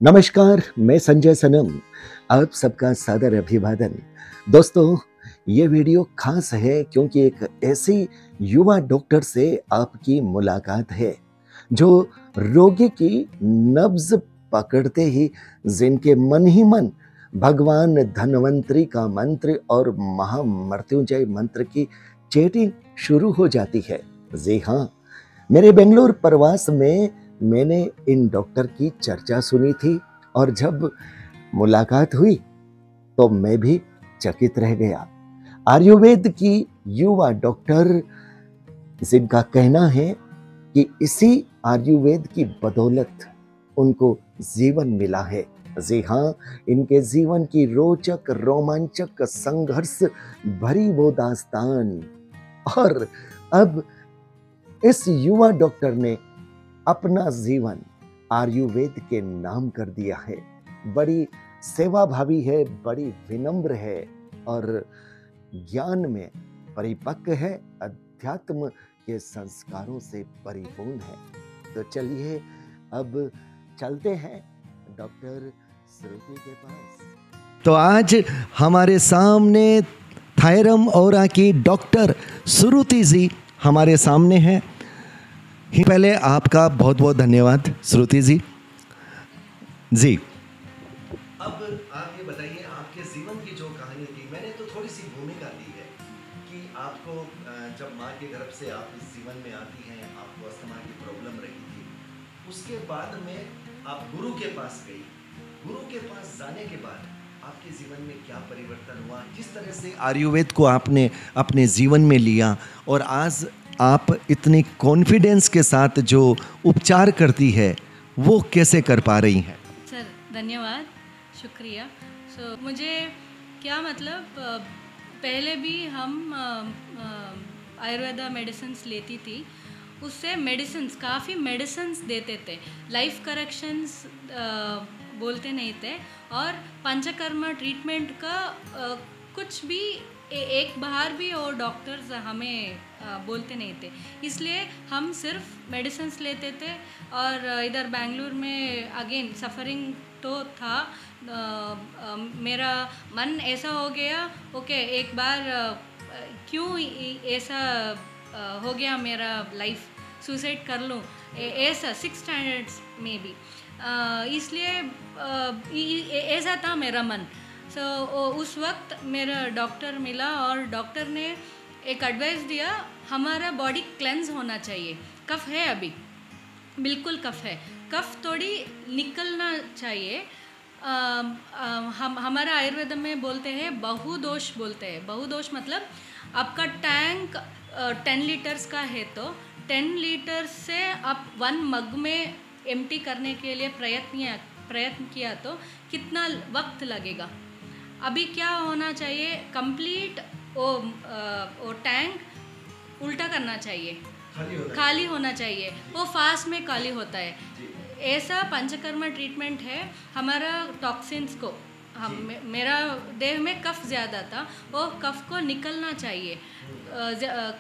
नमस्कार, मैं संजय सनम। आप सबका सादर अभिवादन। दोस्तों, ये वीडियो खास है क्योंकि एक ऐसी युवा डॉक्टर से आपकी मुलाकात है जो रोगी की नब्ज पकड़ते ही जिनके मन ही मन भगवान धन्वंतरी का मंत्र और महामृत्युंजय मंत्र की चैटिंग शुरू हो जाती है। जी हाँ, मेरे बेंगलुरु प्रवास में मैंने इन डॉक्टर की चर्चा सुनी थी और जब मुलाकात हुई तो मैं भी चकित रह गया। आयुर्वेद की युवा डॉक्टर जिनका कहना है कि इसी आयुर्वेद की बदौलत उनको जीवन मिला है। जी हाँ, इनके जीवन की रोचक रोमांचक संघर्ष भरी वो दास्तान। और अब इस युवा डॉक्टर ने अपना जीवन आयुर्वेद के नाम कर दिया है। बड़ी सेवाभावी है, बड़ी विनम्र है और ज्ञान में परिपक्व है, अध्यात्म के संस्कारों से परिपूर्ण है। तो चलिए अब चलते हैं डॉक्टर श्रुति के पास। तो आज हमारे सामने थायरम औरा की डॉक्टर श्रुति जी हमारे सामने हैं। पहले आपका बहुत बहुत धन्यवाद श्रुति जी। जी, अब आप ये बताइए, आपके जीवन की जो कहानी थी, मैंने तो थोड़ी सी भूमिका दी है कि आपको जब माँ के गर्भ से आप इस जीवन में आती हैं, आपको अस्थमा की प्रॉब्लम रही थी, उसके बाद में आप गुरु के पास गई। गुरु के पास जाने के बाद आपके जीवन में क्या परिवर्तन हुआ, किस तरह से आयुर्वेद को आपने अपने जीवन में लिया और आज आप इतनी कॉन्फिडेंस के साथ जो उपचार करती है वो कैसे कर पा रही हैं? सर धन्यवाद, शुक्रिया। मुझे क्या मतलब, पहले भी हम आयुर्वेदा मेडिसिन्स लेती थी, उससे मेडिसिन्स काफ़ी मेडिसिन्स देते थे, लाइफ करेक्शंस बोलते नहीं थे और पंचकर्मा ट्रीटमेंट का कुछ भी एक बार भी और डॉक्टर्स हमें बोलते नहीं थे, इसलिए हम सिर्फ मेडिसिन्स लेते थे। और इधर बेंगलुरु में अगेन सफ़रिंग तो था, मेरा मन ऐसा हो गया, ओके एक बार क्यों ऐसा हो गया मेरा लाइफ, सुसाइड कर लूँ ऐसा 6 स्टैंडर्ड्स में भी, इसलिए ऐसा था मेरा मन। उस वक्त मेरा डॉक्टर मिला और डॉक्टर ने एक एडवाइस दिया, हमारा बॉडी क्लेंस होना चाहिए, कफ है अभी, बिल्कुल कफ है, कफ थोड़ी निकलना चाहिए। हम हमारा आयुर्वेद में बोलते हैं बहुदोष, बोलते हैं बहुदोष मतलब आपका टैंक 10 लीटर्स का है तो 10 लीटर से आप 1 मग में एम्प्टी करने के लिए प्रयत्न किया तो कितना वक्त लगेगा। अभी क्या होना चाहिए, कंप्लीट वो टैंक उल्टा करना चाहिए, खाली होना चाहिए, वो फास्ट में खाली होता है। ऐसा पंचकर्मा ट्रीटमेंट है। हमारा टॉक्सिन्स को, मेरा देह में कफ ज़्यादा था, वो कफ को निकलना चाहिए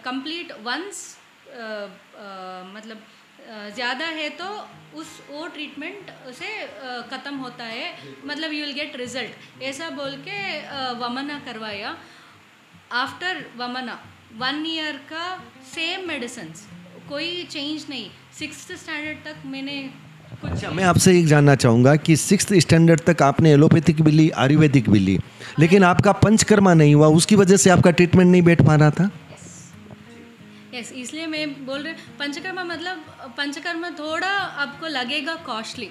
कंप्लीट वंस, मतलब ज़्यादा है तो वो ट्रीटमेंट से ख़त्म होता है, मतलब यू विल गेट रिजल्ट, ऐसा बोल के वमना करवाया। आफ्टर वमना 1 ईयर का सेम मेडिसिन्स, कोई चेंज नहीं। 6th स्टैंडर्ड तक मैंने कुछ। अच्छा, मैं आपसे एक जानना चाहूँगा कि 6th स्टैंडर्ड तक आपने एलोपैथिक भी ली, आयुर्वेदिक भी ली, लेकिन आपका पंचकर्मा नहीं हुआ, उसकी वजह से आपका ट्रीटमेंट नहीं बैठ पा रहा था? यस, इसलिए मैं बोल रही, पंचकर्मा मतलब पंचकर्मा थोड़ा आपको लगेगा कॉस्टली,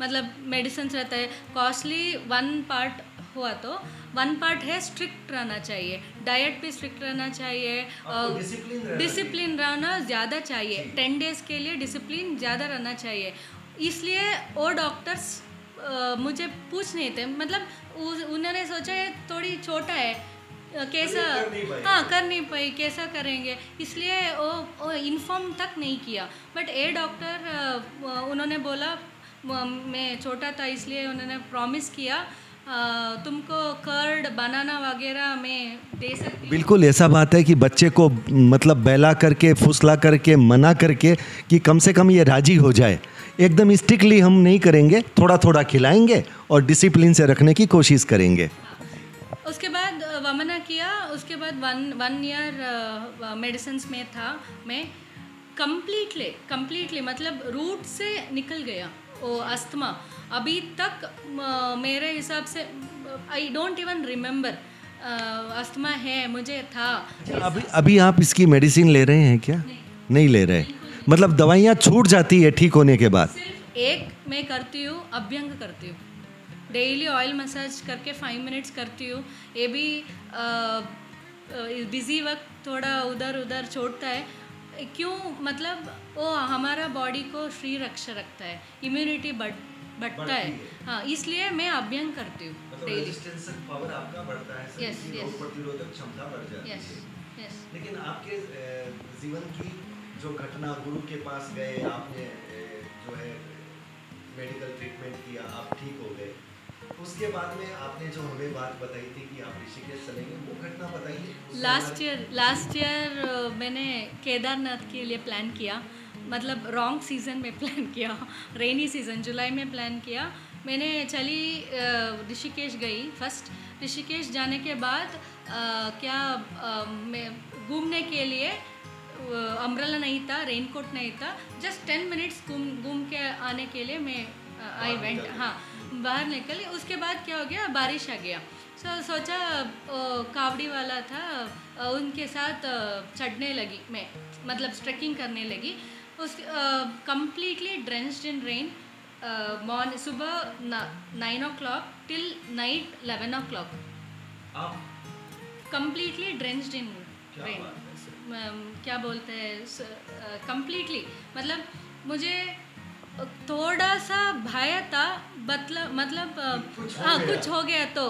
मतलब मेडिसिन रहता है कॉस्टली। 1 पार्ट हुआ तो 1 पार्ट है स्ट्रिक्ट रहना चाहिए, डाइट भी स्ट्रिक्ट रहना चाहिए, डिसिप्लिन रहना ज़्यादा चाहिए, 10 डेज़ के लिए डिसिप्लिन ज़्यादा रहना चाहिए। इसलिए वो डॉक्टर्स मुझे पूछ नहीं थे, मतलब उन्होंने सोचा ये थोड़ी छोटा है, कैसा कर नहीं पाई, कैसा करेंगे, इसलिए वो इन्फॉर्म तक नहीं किया। बट ए डॉक्टर उन्होंने बोला, मैं छोटा था इसलिए उन्होंने प्रॉमिस किया तुमको कर्ड बनाना वगैरह मैं दे सकती हूँ। बिल्कुल ऐसा बात है कि बच्चे को मतलब बहला करके फुसला करके मना करके कि कम से कम ये राजी हो जाए, एकदम स्ट्रिक्टली हम नहीं करेंगे, थोड़ा थोड़ा खिलाएंगे और डिसिप्लिन से रखने की कोशिश करेंगे। उसके बाद वमना किया, उसके बाद वन ईयर मेडिसिन में था मैं। कम्प्लीटली मतलब रूट से निकल गया वो अस्थमा। अभी तक मेरे हिसाब से आई डोंट इवन रिमेंबर अस्थमा है मुझे था। अभी आप इसकी मेडिसिन ले रहे हैं क्या? नहीं ले रहे, मतलब दवाइयाँ छूट जाती है ठीक होने के बाद? सिर्फ एक मैं करती हूँ, अभ्यंग करती हूँ, डेली ऑयल मसाज करके 5 मिनट्स करती हूँ। ये भी बिजी वक्त थोड़ा उधर उधर छोड़ता है, क्यों मतलब वो हमारा बॉडी को फ्री रखता है, इम्यूनिटी बढ़ता है। हाँ, इसलिए मैं अभ्यंग करती हूँ डेली। रेजिस्टेंस पावर आपका बढ़ता है, Yes, yes. रोग प्रतिरोधक क्षमता बढ़ जाती यस है। यस। लेकिन आपके जीवन की जो घटना, गुरु के पास गए, आपने जो है मेडिकल ट्रीटमेंट किया, आप ठीक हो गए, उसके बाद में आपने जो हमें बात बताई थी कि आप ऋषिकेश चलेंगे, वो घटना बताइए। लास्ट ईयर मैंने केदारनाथ के लिए प्लान किया, मतलब रॉन्ग सीज़न में प्लान किया, रेनी सीज़न जुलाई में प्लान किया। मैंने चली ऋषिकेश गई फर्स्ट। ऋषिकेश जाने के बाद मैं घूमने के लिए अम्ब्रेला नहीं था, रेनकोट नहीं था, जस्ट 10 मिनट्स घूम के आने के लिए मैं आई वेंट। हाँ, बाहर निकली। उसके बाद क्या हो गया, बारिश आ गया। सोचा कावड़ी वाला था, उनके साथ चढ़ने लगी मैं, मतलब ट्रैकिंग करने लगी। उस completely drenched in rain, morning सुबह 9 o'clock till night 11 o'clock, completely drenched in rain. क्या बोलते हैं, कम्प्लीटली मतलब मुझे थोड़ा सा भय था, मतलब हाँ कुछ हो गया तो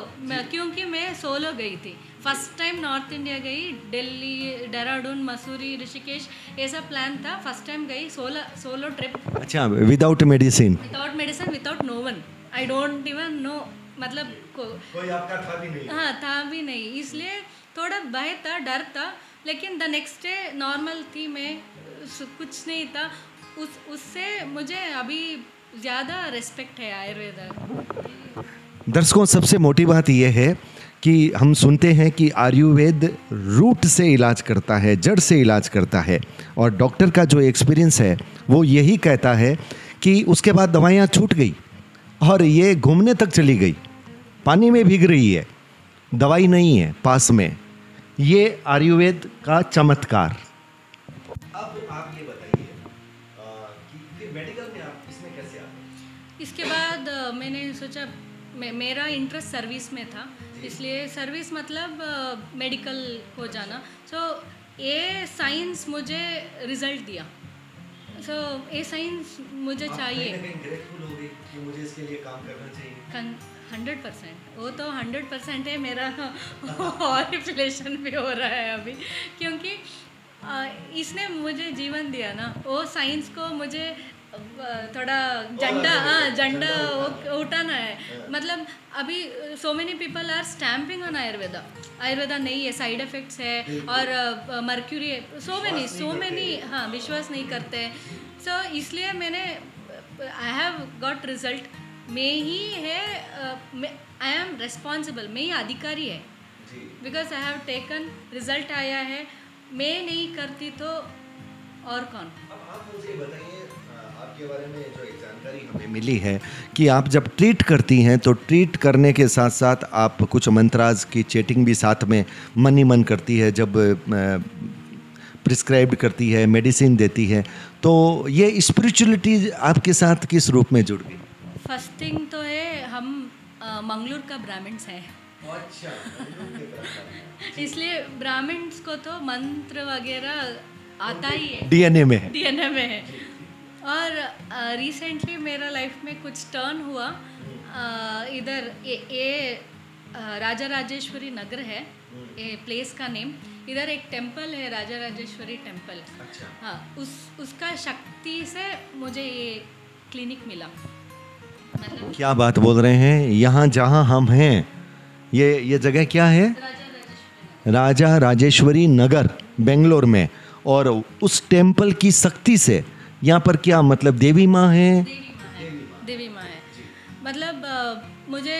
क्योंकि मैं सोलो गई थी, फर्स्ट टाइम नॉर्थ इंडिया गई, दिल्ली, देहरादून, मसूरी, ऋषिकेश, ऐसा प्लान था। फर्स्ट टाइम गई सोलो ट्रिप। अच्छा, without medicine, without no one, I don't even know, मतलब कोई आपका था भी नहीं। हाँ, था भी नहीं, इसलिए थोड़ा भय था, डर था। लेकिन द नेक्स्ट डे नॉर्मल थी मैं, कुछ नहीं था। उससे मुझे अभी ज़्यादा रिस्पेक्ट है आयुर्वेद। दर्शकों, सबसे मोटी बात यह है कि हम सुनते हैं कि आयुर्वेद रूट से इलाज करता है, जड़ से इलाज करता है, और डॉक्टर का जो एक्सपीरियंस है वो यही कहता है कि उसके बाद दवाइयाँ छूट गई और ये घूमने तक चली गई, पानी में भीग रही है, दवाई नहीं है पास में। ये आयुर्वेद का चमत्कार। अब आप ये बताइए कि फिर मेडिकल में आप इसमें कैसे आए? इसके बाद मैंने सोचा, मेरा इंटरेस्ट सर्विस में था, इसलिए सर्विस मतलब मेडिकल हो जाना। ये साइंस मुझे रिजल्ट दिया। ये साइंस मुझे चाहिए। आप कहीं ग्रेटफुल हो गई कि मुझे इसके लिए काम करना चाहिए? 100%, वो तो 100% है। मेरा हॉरिफिलेशन भी हो रहा है अभी, क्योंकि इसने मुझे जीवन दिया ना। वो साइंस को मुझे थोड़ा झंडा उठाना है। मतलब अभी so many people are stamping on Ayurveda नहीं है, साइड इफ़ेक्ट्स है और मर्क्यूरी है, सो मेनी हाँ, विश्वास नहीं करते। इसलिए मैंने आई हैव गॉट रिजल्ट। मैं ही है, आई एम रिस्पॉन्सिबल, मैं ही अधिकारी है, because I have taken, result आया है। मैं नहीं करती तो और कौन? अब आप मुझे बताइए, आपके बारे में जो एक जानकारी हमें मिली है कि आप जब ट्रीट करती हैं तो ट्रीट करने के साथ साथ आप कुछ मंत्राज की चैटिंग भी साथ में मन ही मन करती है, जब प्रिस्क्राइब करती है, मेडिसिन देती है, तो ये स्पिरिचुअलिटी आपके साथ किस रूप में जुड़ गई? फर्स्ट थिंग तो है, हम मंगलूर का ब्राह्मण्स हैं। अच्छा, इसलिए ब्राह्मण्स को तो मंत्र वगैरह आता ही है, डीएनए में है। और रिसेंटली मेरा लाइफ में कुछ टर्न हुआ। इधर ये राजा राजेश्वरी नगर है, ये प्लेस का नेम। इधर एक टेम्पल है, राजा राजेश्वरी टेम्पल। अच्छा। हाँ, उसका शक्ति से मुझे ये क्लिनिक मिला। मतलब क्या बात बोल रहे हैं। यहाँ जहाँ हम हैं, ये जगह क्या है? राजा राजेश्वरी नगर, बेंगलोर में। और उस टेम्पल की शक्ति से यहाँ पर क्या मतलब देवी माँ है? देवी माँ है। मतलब मुझे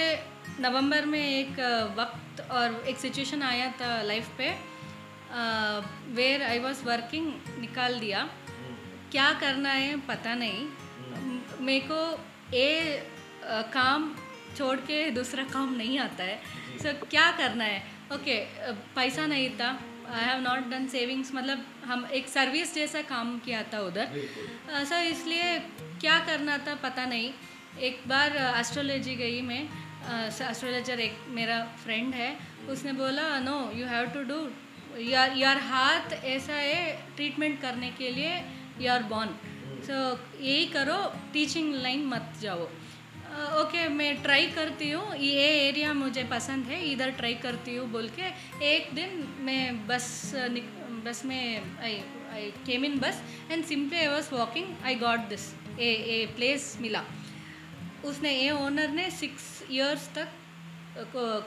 नवंबर में एक वक्त और एक सिचुएशन आया था लाइफ पे, वेयर आई वॉज वर्किंग, निकाल दिया। क्या करना है पता नहीं, मेरे को ये काम छोड़ के दूसरा काम नहीं आता है। सो क्या करना है? ओके, पैसा नहीं था, I have not done savings, मतलब हम एक सर्विस जैसा काम किया था उधर। सो इसलिए क्या करना था पता नहीं। एक बार एस्ट्रोलॉजी गई मैं, एस्ट्रोलॉजर एक मेरा फ्रेंड है, उसने बोला no you have to do, यार हाथ ऐसा है ट्रीटमेंट करने के लिए, यू आर बॉर्न, सो यही करो, टीचिंग लाइन मत जाओ। ओके, मैं ट्राई करती हूँ, ये एरिया मुझे पसंद है, इधर ट्राई करती हूँ बोल के एक दिन मैं बस में आई केम इन बस and simply I was walking, I got this a place मिला। उसने ये ओनर ने 6 years तक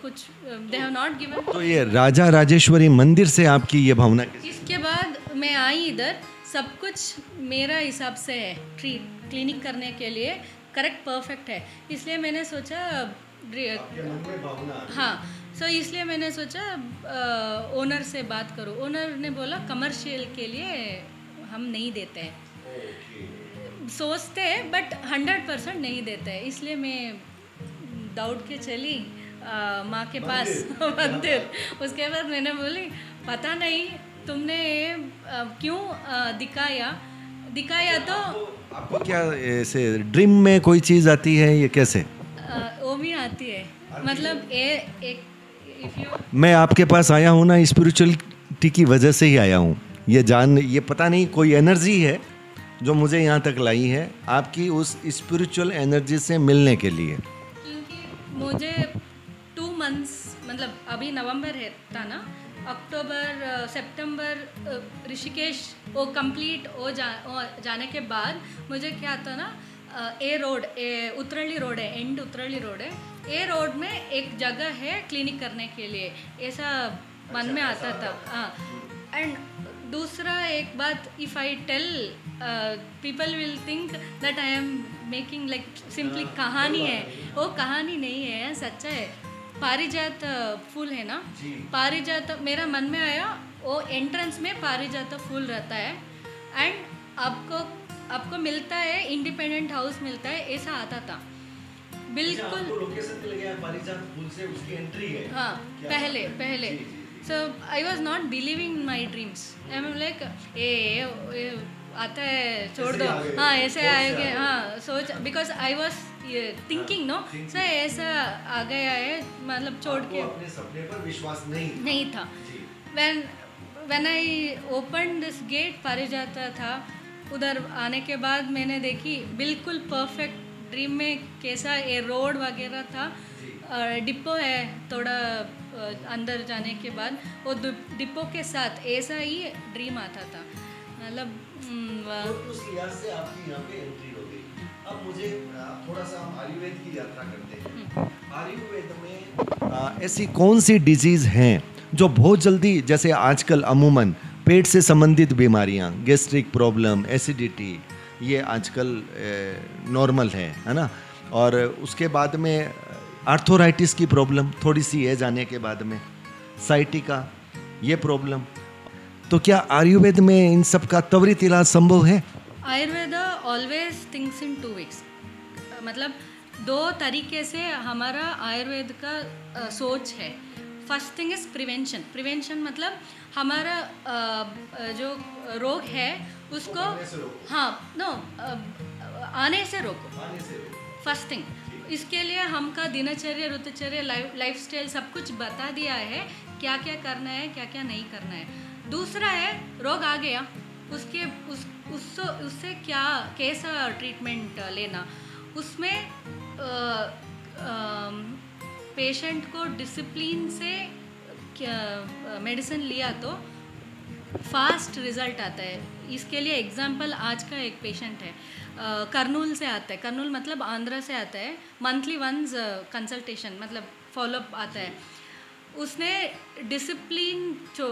कुछ दे हैव नॉट गिवन। तो ये राजा राजेश्वरी मंदिर से आपकी ये भावना कैसी? इसके बाद मैं आई इधर, सब कुछ मेरा हिसाब से है, क्लिनिक करने के लिए करेक्ट परफेक्ट है, इसलिए मैंने सोचा हाँ, सो इसलिए मैंने सोचा ओनर से बात करूँ। ओनर ने बोला कमर्शियल के लिए हम नहीं देते हैं, सोचते हैं बट 100% नहीं देते हैं, इसलिए मैं दौड़ के चली माँ के पास मंदिर। उसके बाद मैंने बोली पता नहीं तुमने क्यों दिखाया तो आपको क्या ऐसे ड्रीम में कोई चीज़ आती है, ये कैसे? वो भी आती है, मतलब मैं आपके पास आया हूँ ना स्पिरिचुअलिटी की वजह से ही आया हूँ। ये पता नहीं कोई एनर्जी है जो मुझे यहाँ तक लाई है, आपकी उस स्पिरिचुअल एनर्जी से मिलने के लिए। क्योंकि मुझे 2 months, मतलब अभी नवंबर है था ना, अक्टूबर सितंबर ऋषिकेश वो कंप्लीट हो जाने के बाद मुझे क्या था ना, उतरली रोड है, एंड उतरली रोड है, ए रोड में एक जगह है क्लिनिक करने के लिए, ऐसा मन में आता था। हाँ, एंड दूसरा एक बात, if I tell people will think that I am making like simply कहानी है, वो कहानी नहीं है, सच्चा है। पारिजात फूल है ना, पारिजात मेरा मन में आया, वो एंट्रेंस में पारिजात फूल रहता है एंड आपको मिलता है, इंडिपेंडेंट हाउस मिलता है, ऐसा आता था बिल्कुल। लोकेशन मिल गया पारिजात फूल से, उसकी एंट्री है। हाँ, पहले so I was not believing in my dreams, I am like a आता है छोड़ दो, हाँ ऐसे आएंगे, हाँ सोच, because I was thinking no sir ऐसा आ गया है, मतलब छोड़ के अपने सपने पर विश्वास नहीं था। When I open this gate, Parijata था, उधर आने के बाद मैंने देखी बिल्कुल परफेक्ट ड्रीम में कैसा ये रोड वगैरह था, डिपो है थोड़ा अंदर जाने के बाद, वो डिपो के साथ ऐसा ही ड्रीम आता था, मतलब तो उस लिहाज से आपकी यहाँ पे एंट्री हो गई। अब मुझे थोड़ा सा हम आयुर्वेद की यात्रा करते हैं। आयुर्वेद में ऐसी कौन सी डिजीज हैं जो बहुत जल्दी, जैसे आजकल अमूमन पेट से संबंधित बीमारियाँ, गैस्ट्रिक प्रॉब्लम, एसिडिटी, ये आजकल नॉर्मल है ना, और उसके बाद में आर्थोराइटिस की प्रॉब्लम थोड़ी सी एज आने के बाद में, साइटिका, ये प्रॉब्लम, तो क्या आयुर्वेद में इन सब का त्वरित इलाज संभव है? आयुर्वेद ऑलवेज थिंक्स इन 2 weeks, मतलब 2 तरीके से हमारा आयुर्वेद का सोच है। फर्स्ट थिंग इज प्रिवेंशन, मतलब हमारा जो रोग है उसको हाँ आने से रोको, फर्स्ट थिंग। इसके लिए हमका दिनचर्या, ऋतुचर्या, लाइफस्टाइल सब कुछ बता दिया है, क्या क्या करना है, क्या क्या नहीं करना है। दूसरा है रोग आ गया, उससे क्या कैसा ट्रीटमेंट लेना, उसमें पेशेंट को डिसिप्लिन से मेडिसिन लिया तो फास्ट रिजल्ट आता है। इसके लिए एग्जांपल आज का एक पेशेंट है, करनूल से आता है, करनूल मतलब आंध्रा से आता है, मंथली वंस कंसल्टेशन मतलब फॉलोअप आता है। उसने डिसिप्लिन जो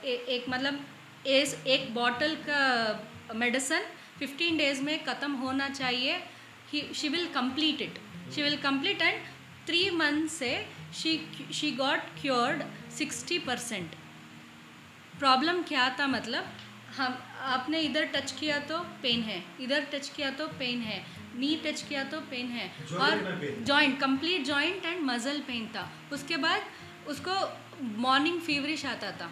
एक मतलब एक बॉटल का मेडिसिन 15 डेज में ख़त्म होना चाहिए, she will complete it, she will complete and 3 month से शी गॉट क्योर्ड 60%। प्रॉब्लम क्या था, मतलब हम आपने इधर टच किया तो पेन है, इधर टच किया तो पेन है, नी टच किया तो पेन है, और joint complete joint and muscle pain था। उसके बाद उसको मॉर्निंग फीवरिश आता था,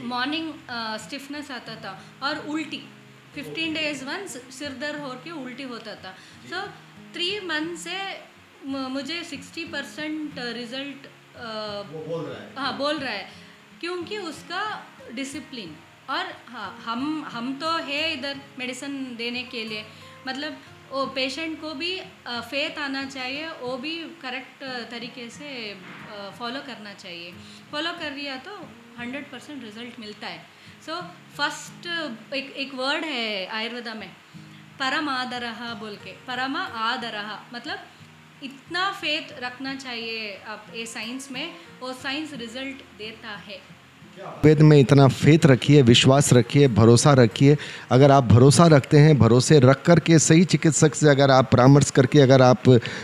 मॉर्निंग स्टिफनेस आता था, और उल्टी 15 डेज वंस सिर दर्द होकर उल्टी होता था। सो 3 मंथ से मुझे 60% रिजल्ट बोल रहा है, क्योंकि उसका डिसिप्लिन। और हाँ, हम तो है इधर मेडिसिन देने के लिए, मतलब वो पेशेंट को भी फेथ आना चाहिए, वो भी करेक्ट तरीके से फॉलो करना चाहिए। फॉलो कर लिया तो 100% रिजल्ट मिलता है। सो फर्स्ट एक वर्ड है आयुर्वेदा में, परम आदरहा बोल के, परमा आदरहा मतलब इतना फेथ रखना चाहिए आप ये साइंस में, और साइंस रिजल्ट देता है। वेद में इतना फेथ रखिए, विश्वास रखिए, भरोसा रखिए। अगर आप भरोसा रखते हैं, भरोसे रख कर के सही चिकित्सक से अगर आप परामर्श करके अगर आप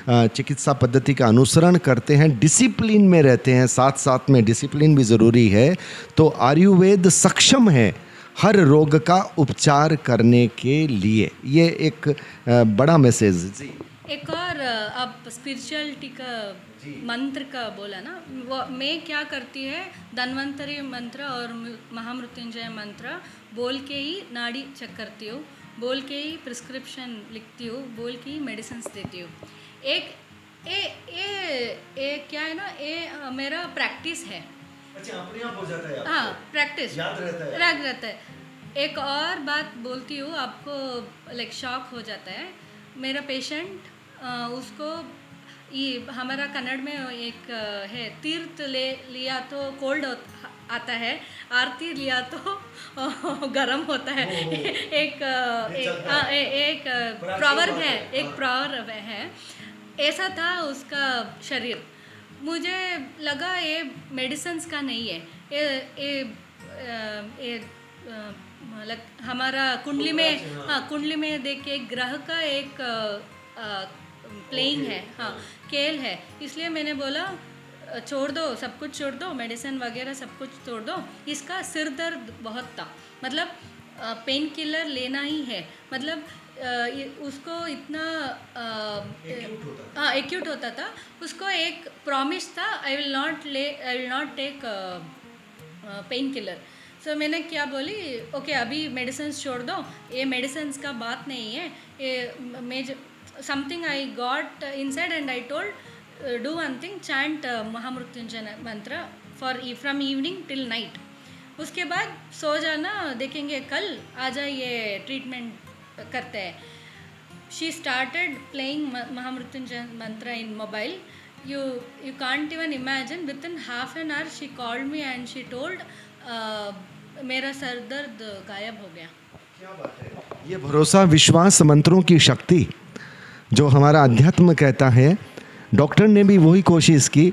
चिकित्सा पद्धति का अनुसरण करते हैं, डिसिप्लिन में रहते हैं, साथ साथ में डिसिप्लिन भी ज़रूरी है, तो आयुर्वेद सक्षम है हर रोग का उपचार करने के लिए। ये एक बड़ा मैसेज जी। एक और आप स्पिरिचुअलिटी का मंत्र का बोला ना, वो मैं क्या करती है, धन्वंतरी मंत्र और महामृत्युंजय मंत्र बोल के ही नाड़ी चेक करती हूँ, बोल के ही प्रिस्क्रिप्शन लिखती हूँ, बोल के ही मेडिसिन देती हूँ। एक ए क्या है ना, ये मेरा प्रैक्टिस है। अच्छा, अपने आप हो जाता है? हाँ, प्रैक्टिस याद रहता है। एक और बात बोलती हूँ, आपको लाइक शॉक हो जाता है। मेरा पेशेंट उसको ये हमारा कन्नड़ में एक है, तीर्थ लिया तो कोल्ड आता है, आरती लिया तो गरम होता है। एक प्रॉवर्ब है, एक प्रॉवर्ब है। ऐसा था उसका शरीर। मुझे लगा ये मेडिसिन्स का नहीं है, ये हमारा कुंडली में, हाँ कुंडली में देख के ग्रह का एक प्लेइंग है, हाँ खेल है। इसलिए मैंने बोला छोड़ दो, सब कुछ छोड़ दो, मेडिसिन वगैरह सब कुछ छोड़ दो। इसका सिर दर्द बहुत था, मतलब पेन किलर लेना ही है, मतलब उसको इतना एक्यूट होता था। उसको एक प्रॉमिस था, I will not take pain killer. So मैंने क्या बोली, ओके अभी मेडिसिन छोड़ दो, ये मेडिसिन का बात नहीं है, ये मैं something I got inside and I told do one thing, chant Mahamrityunjaya mantra for from evening till night. उसके बाद सो जाना, देखेंगे कल आ जाइए ट्रीटमेंट करते हैं। शी स्टार्टेड प्लेइंग महामृत्युंजय मंत्र इन mobile. You can't even imagine, within half an hour she called me and she told मेरा सर दर्द गायब हो गया। क्या बात है। ये भरोसा, विश्वास, मंत्रों की शक्ति जो हमारा अध्यात्म कहता है, डॉक्टर ने भी वही कोशिश की।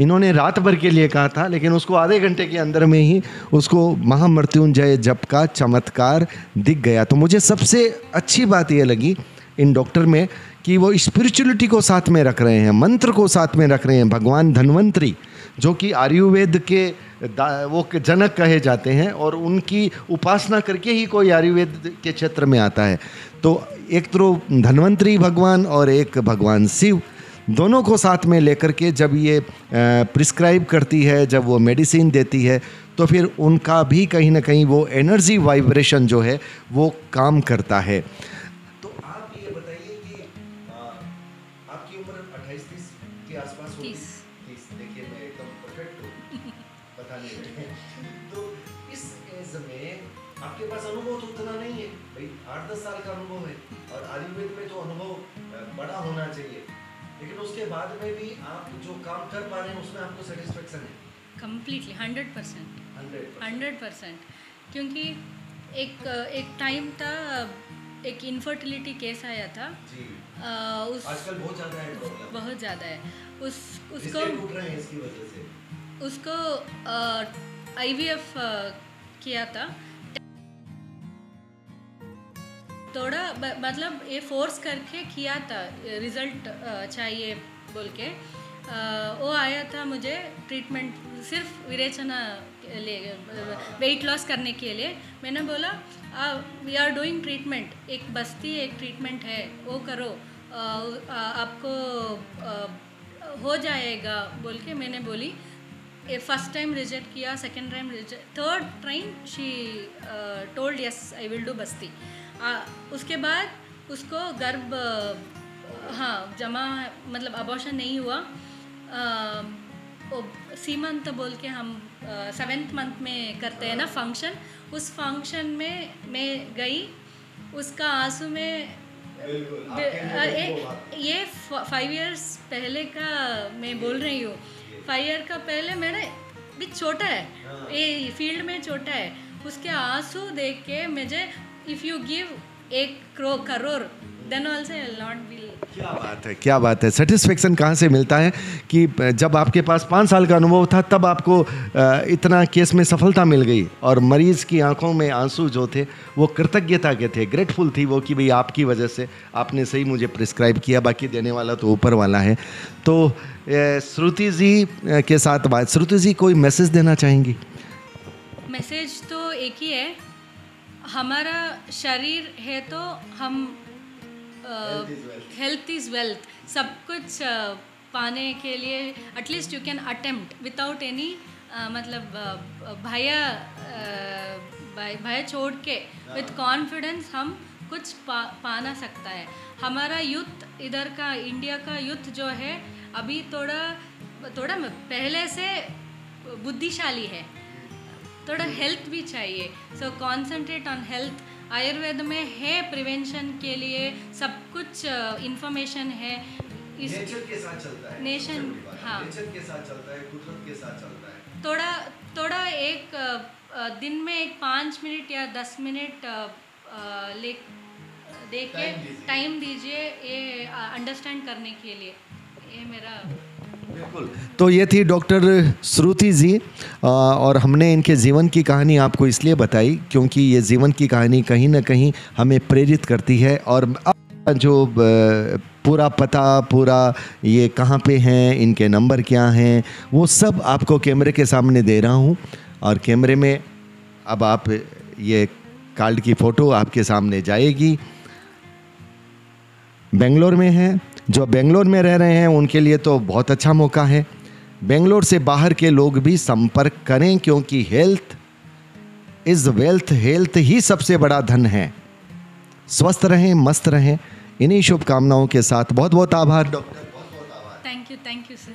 इन्होंने रात भर के लिए कहा था, लेकिन उसको आधे घंटे के अंदर में ही उसको महामृत्युंजय जप का चमत्कार दिख गया। तो मुझे सबसे अच्छी बात ये लगी इन डॉक्टर में कि वो स्पिरिचुअलिटी को साथ में रख रहे हैं, मंत्र को साथ में रख रहे हैं। भगवान धन्वंतरी जो कि आयुर्वेद के वो जनक कहे जाते हैं, और उनकी उपासना करके ही कोई आयुर्वेद के क्षेत्र में आता है। तो एक तो धन्वंतरी भगवान और एक भगवान शिव, दोनों को साथ में लेकर के जब ये प्रिस्क्राइब करती है, जब वो मेडिसिन देती है, तो फिर उनका भी कहीं ना कहीं वो एनर्जी वाइब्रेशन जो है वो काम करता है। तो आप ये बताइए कि आपकी उम्र 28-30 के आसपास होगी? 30। देखिए मैं एकदम परफेक्ट हूँ बताने में। तो इस एज में आपके पास अनुभव तो उतना नहीं है भाई, 8-10 साल का अनुभव है, और आयुर्वेद में तो अनुभव बड़ा होना चाहिए, लेकिन उसके बाद में भी आप जो काम कर पा रहे हैं उसमें आपको सेटिस्फेक्शन है? कंप्लीटली 100%। क्योंकि एक टाइम था, एक इनफर्टिलिटी केस आया था। जी। उस आजकल बहुत ज़्यादा है प्रॉब्लम। बहुत ज़्यादा है। उसको रिश्ते टूट रहे हैं इसकी वजह से। उसको IVF किया था। थोड़ा मतलब ये फोर्स करके किया था, रिजल्ट चाहिए बोल के। वो आया था मुझे ट्रीटमेंट सिर्फ विरेचना के लिए, वेट लॉस करने के लिए। मैंने बोला वी आर डूइंग ट्रीटमेंट, एक बस्ती एक ट्रीटमेंट है, वो करो, आपको हो जाएगा बोल के मैंने बोली। फर्स्ट टाइम रिजेक्ट किया, second time reject, third time she told yes I will do बस्ती। उसके बाद उसको गर्भ जमा मतलब अबॉर्शन नहीं हुआ। सीमंत बोल के हम 7th मंथ में करते हैं ना फंक्शन, उस फंक्शन में मैं गई। उसका आंसू में ये 5 years पहले का मैं बोल रही हूँ। 5 year का पहले मैंने भी छोटा है, ये फील्ड में छोटा है। उसके आंसू देख के मुझे if you give 1 crore then also I will not be. क्या बात है, क्या बात है। सेटिस्फेक्शन कहाँ से मिलता है कि जब आपके पास 5 साल का अनुभव था तब आपको इतना केस में सफलता मिल गई, और मरीज़ की आंखों में आंसू जो थे वो कृतज्ञता के थे, ग्रेटफुल थी वो कि भाई आपकी वजह से आपने सही मुझे प्रिस्क्राइब किया, बाकी देने वाला तो ऊपर वाला है। तो श्रुति जी के साथ बात, श्रुति जी कोई मैसेज देना चाहेंगी? मैसेज तो एक ही है, हमारा शरीर है तो हम हेल्थ इज़ वेल्थ, सब कुछ पाने के लिए at least you can attempt without any मतलब भय छोड़ के विथ कॉन्फिडेंस हम कुछ पाना सकता है। हमारा यूथ इधर का, इंडिया का यूथ जो है अभी थोड़ा पहले से बुद्धिशाली है, थोड़ा हेल्थ भी चाहिए। So concentrate on health. Ayurveda में है प्रिवेंशन के लिए सब कुछ इंफॉर्मेशन है। नेचर के साथ चलता है, नेशन नेचर के साथ चलता है, कुदरत के साथ चलता है। थोड़ा एक दिन में एक 5 मिनट या 10 मिनट दे के टाइम दीजिए ये अंडरस्टैंड करने के लिए। ये मेरा बिल्कुल। तो ये थी डॉक्टर श्रुति जी, और हमने इनके जीवन की कहानी आपको इसलिए बताई क्योंकि ये जीवन की कहानी कहीं ना कहीं हमें प्रेरित करती है। और जो पूरा पता, पूरा ये कहाँ पे हैं, इनके नंबर क्या हैं, वो सब आपको कैमरे के सामने दे रहा हूँ। और कैमरे में अब आप ये कार्ड की फ़ोटो आपके सामने जाएगी। बेंगलोर में है, जो बेंगलोर में रह रहे हैं उनके लिए तो बहुत अच्छा मौका है। बेंगलोर से बाहर के लोग भी संपर्क करें क्योंकि हेल्थ इज़ वेल्थ, हेल्थ ही सबसे बड़ा धन है। स्वस्थ रहें, मस्त रहें। इन्हीं शुभकामनाओं के साथ बहुत बहुत आभार डॉक्टर। Thank you sir.